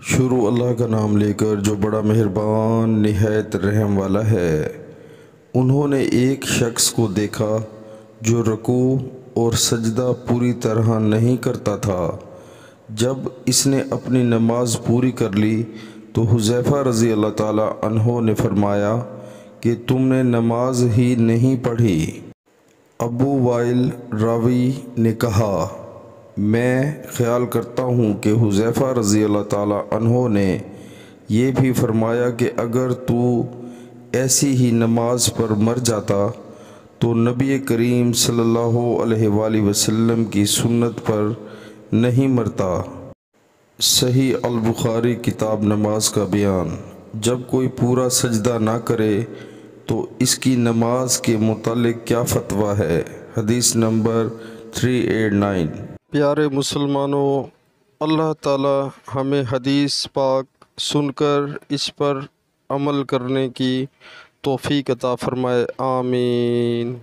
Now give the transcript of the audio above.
شروع اللہ کا نام لے کر جو بڑا مہربان نہایت رحم والا ہے۔ انہوں نے ایک شخص کو دیکھا جو رکوع اور سجدہ پوری طرح نہیں کرتا تھا۔ جب اس نے اپنی نماز پوری کر لی تو حذیفہ رضی اللہ تعالیٰ عنہ نے فرمایا کہ تم نے نماز ہی نہیں پڑھی۔ ابو وائل راوی نے کہا، میں خیال کرتا ہوں کہ حذیفہ رضی اللہ تعالیٰ عنہ نے یہ بھی فرمایا کہ اگر تو ایسی ہی نماز پر مر جاتا تو نبی کریم صلی اللہ علیہ وآلہ وسلم کی سنت پر نہیں مرتا۔ صحیح البخاری کتاب نماز کا بیان۔ جب کوئی پورا سجدہ نہ کرے تو اس کی نماز کے متعلق کیا فتویٰ ہے؟ حدیث نمبر 389۔ پیارے مسلمانوں، اللہ تعالی ہمیں حدیث پاک سن کر اس پر عمل کرنے کی توفیق عطا فرمائے، آمین۔